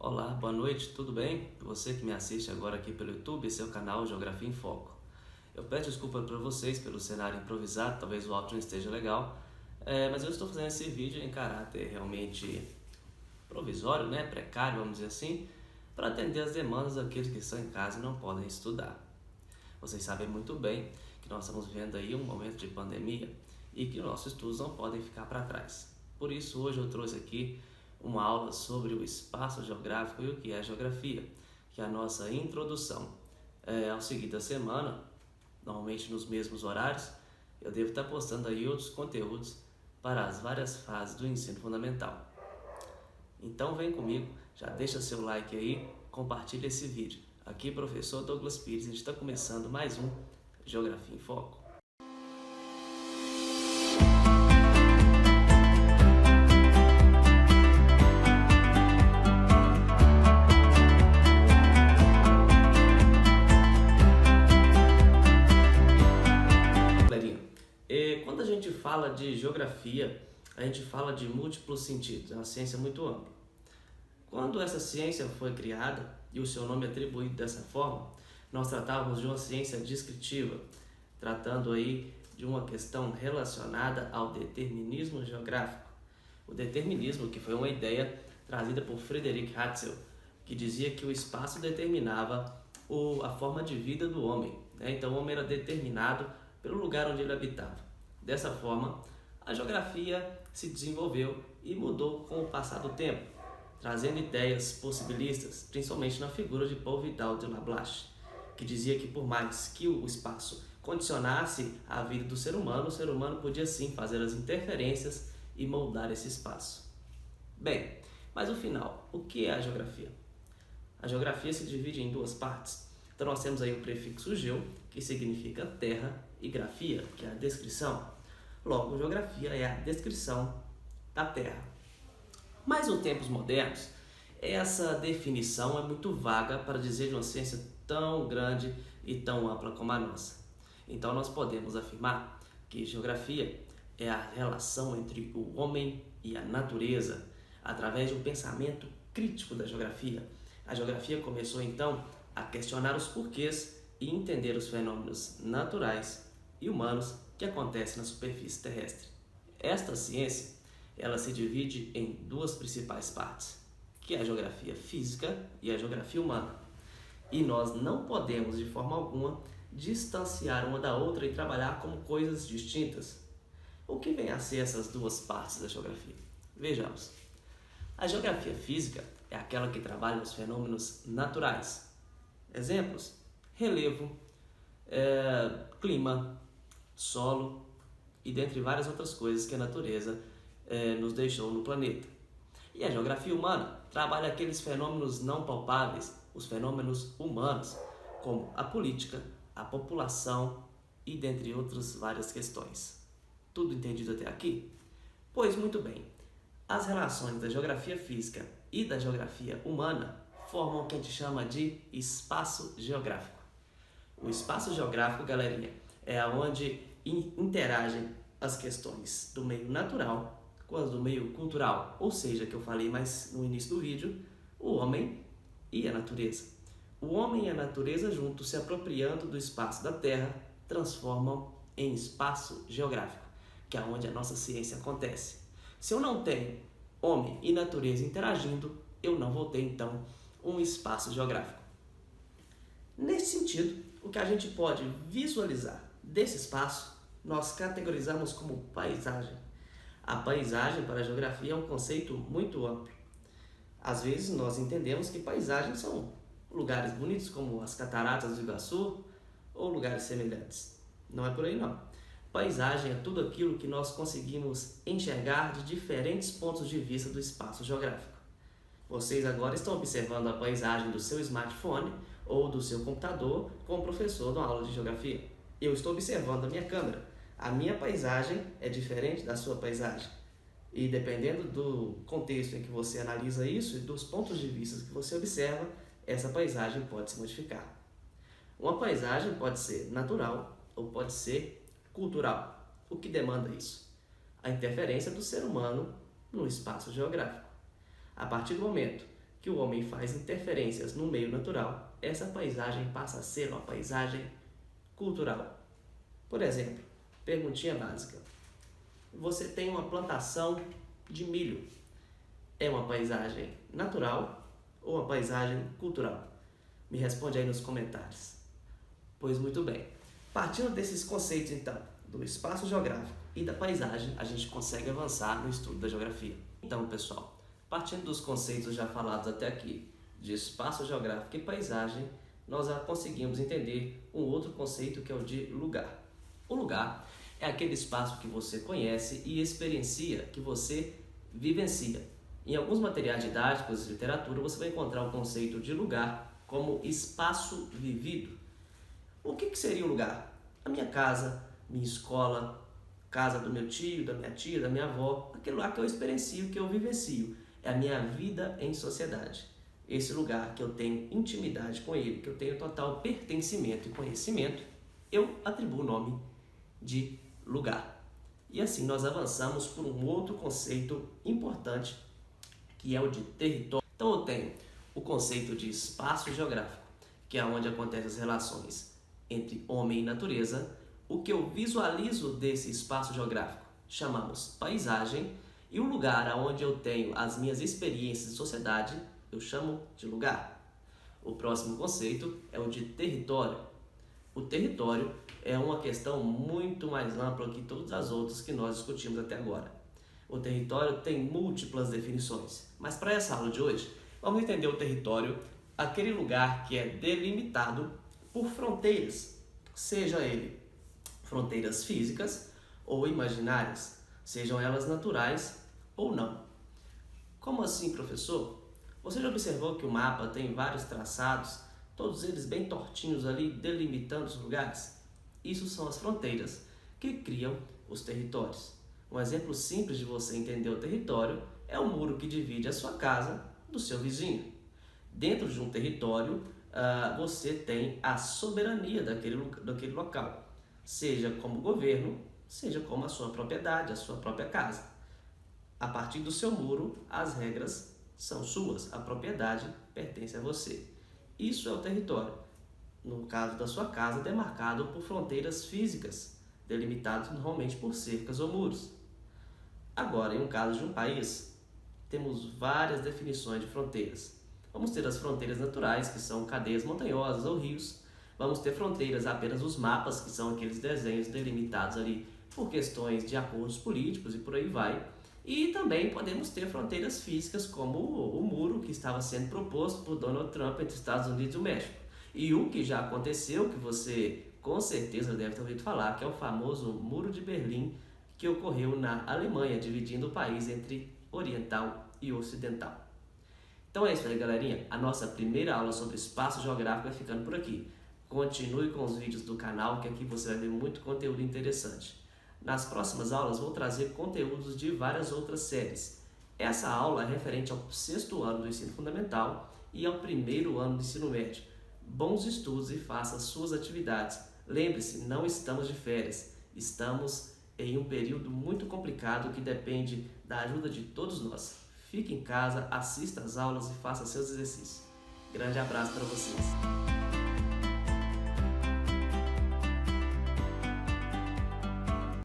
Olá, boa noite, tudo bem? Você que me assiste agora aqui pelo YouTube, esse é o canal Geografia em Foco. Eu peço desculpa para vocês pelo cenário improvisado, talvez o áudio não esteja legal, mas eu estou fazendo esse vídeo em caráter realmente provisório, precário, vamos dizer assim, para atender as demandas daqueles que estão em casa e não podem estudar. Vocês sabem muito bem que nós estamos vivendo aí um momento de pandemia e que nossos estudos não podem ficar para trás. Por isso, hoje eu trouxe aqui uma aula sobre o espaço geográfico e o que é geografia, que é a nossa introdução. Ao seguir da semana, normalmente nos mesmos horários, eu devo estar postando aí outros conteúdos para as várias fases do ensino fundamental. Então vem comigo, já deixa seu like aí, compartilha esse vídeo. Aqui, professor Douglas Pires, a gente está começando mais um Geografia em Foco. Quando a gente fala de geografia, a gente fala de múltiplos sentidos, é uma ciência muito ampla. Quando essa ciência foi criada e o seu nome atribuído dessa forma, nós tratávamos de uma ciência descritiva, tratando aí de uma questão relacionada ao determinismo geográfico. O determinismo, que foi uma ideia trazida por Friedrich Ratzel, que dizia que o espaço determinava a forma de vida do homem, Então o homem era determinado pelo lugar onde ele habitava. Dessa forma, a geografia se desenvolveu e mudou com o passar do tempo, trazendo ideias possibilistas, principalmente na figura de Paul Vidal de Lablache, que dizia que por mais que o espaço condicionasse a vida do ser humano, o ser humano podia sim fazer as interferências e moldar esse espaço. Bem, mas no final, o que é a geografia? A geografia se divide em duas partes. Então nós temos aí o prefixo geo, que significa terra, e grafia, que é a descrição. Logo, geografia é a descrição da terra. Mas nos tempos modernos, essa definição é muito vaga para dizer de uma ciência tão grande e tão ampla como a nossa. Então nós podemos afirmar que geografia é a relação entre o homem e a natureza, através de um pensamento crítico da geografia. A geografia começou então a questionar os porquês e entender os fenômenos naturais e humanos que acontecem na superfície terrestre. Esta ciência, ela se divide em duas principais partes, que é a geografia física e a geografia humana. E nós não podemos, de forma alguma, distanciar uma da outra e trabalhar como coisas distintas. O que vem a ser essas duas partes da geografia? Vejamos. A geografia física é aquela que trabalha os fenômenos naturais. Exemplos: relevo, clima, solo e dentre várias outras coisas que a natureza nos deixou no planeta. E a geografia humana trabalha aqueles fenômenos não palpáveis, os fenômenos humanos, como a política, a população e dentre outras várias questões. Tudo entendido até aqui? Pois muito bem, as relações da geografia física e da geografia humana formam o que a gente chama de espaço geográfico. O espaço geográfico, galerinha, é onde interagem as questões do meio natural com as do meio cultural, ou seja, que eu falei mais no início do vídeo, o homem e a natureza. O homem e a natureza juntos, se apropriando do espaço da Terra, transformam em espaço geográfico, que é onde a nossa ciência acontece. Se eu não tenho homem e natureza interagindo, eu não vou ter então um espaço geográfico. Nesse sentido, o que a gente pode visualizar desse espaço, nós categorizamos como paisagem. A paisagem para a geografia é um conceito muito amplo. Às vezes nós entendemos que paisagens são lugares bonitos como as cataratas do Iguaçu ou lugares semelhantes. Não é por aí não. Paisagem é tudo aquilo que nós conseguimos enxergar de diferentes pontos de vista do espaço geográfico. Vocês agora estão observando a paisagem do seu smartphone ou do seu computador com o professor de uma aula de geografia. Eu estou observando a minha câmera. A minha paisagem é diferente da sua paisagem. E dependendo do contexto em que você analisa isso e dos pontos de vista que você observa, essa paisagem pode se modificar. Uma paisagem pode ser natural ou pode ser cultural. O que demanda isso? A interferência do ser humano no espaço geográfico. A partir do momento que o homem faz interferências no meio natural, essa paisagem passa a ser uma paisagem cultural. Por exemplo, perguntinha básica. Você tem uma plantação de milho. É uma paisagem natural ou uma paisagem cultural? Me responde aí nos comentários. Pois muito bem. Partindo desses conceitos, então, do espaço geográfico e da paisagem, a gente consegue avançar no estudo da geografia. Então, pessoal, partindo dos conceitos já falados até aqui, de espaço geográfico e paisagem, nós já conseguimos entender um outro conceito que é o de lugar. O lugar é aquele espaço que você conhece e experiencia, que você vivencia. Em alguns materiais didáticos e literatura, você vai encontrar o conceito de lugar como espaço vivido. O que seria o lugar? A minha casa, minha escola, casa do meu tio, da minha tia, da minha avó, aquele lugar que eu experiencio, que eu vivencio. É a minha vida em sociedade. Esse lugar que eu tenho intimidade com ele, que eu tenho total pertencimento e conhecimento, eu atribuo o nome de lugar. E assim nós avançamos por um outro conceito importante, que é o de território. Então eu tenho o conceito de espaço geográfico, que é onde acontecem as relações entre homem e natureza. O que eu visualizo desse espaço geográfico chamamos paisagem, e o lugar onde eu tenho as minhas experiências de sociedade eu chamo de lugar. O próximo conceito é o de território. O território é uma questão muito mais ampla que todas as outras que nós discutimos até agora. O território tem múltiplas definições, mas para essa aula de hoje, vamos entender o território, aquele lugar que é delimitado por fronteiras, seja ele fronteiras físicas ou imaginárias, sejam elas naturais ou não. Como assim, professor? Você já observou que o mapa tem vários traçados, todos eles bem tortinhos ali, delimitando os lugares? Isso são as fronteiras que criam os territórios. Um exemplo simples de você entender o território é o muro que divide a sua casa do seu vizinho. Dentro de um território, você tem a soberania daquele local, seja como governo, seja como a sua propriedade, a sua própria casa. A partir do seu muro, as regras são suas, a propriedade pertence a você. Isso é o território. No caso da sua casa, demarcado por fronteiras físicas, delimitados normalmente por cercas ou muros. Agora, em um caso de um país, temos várias definições de fronteiras. Vamos ter as fronteiras naturais, que são cadeias montanhosas ou rios. Vamos ter fronteiras apenas os mapas, que são aqueles desenhos delimitados ali por questões de acordos políticos e por aí vai. E também podemos ter fronteiras físicas, como o muro que estava sendo proposto por Donald Trump entre Estados Unidos e o México. E o que já aconteceu, que você com certeza deve ter ouvido falar, que é o famoso Muro de Berlim, que ocorreu na Alemanha, dividindo o país entre oriental e ocidental. Então é isso aí, galerinha. A nossa primeira aula sobre espaço geográfico vai ficando por aqui. Continue com os vídeos do canal, que aqui você vai ver muito conteúdo interessante. Nas próximas aulas vou trazer conteúdos de várias outras séries. Essa aula é referente ao 6º ano do ensino fundamental e ao 1º ano do ensino médio. Bons estudos e faça suas atividades. Lembre-se, não estamos de férias, estamos em um período muito complicado que depende da ajuda de todos nós. Fique em casa, assista às aulas e faça seus exercícios. Grande abraço para vocês.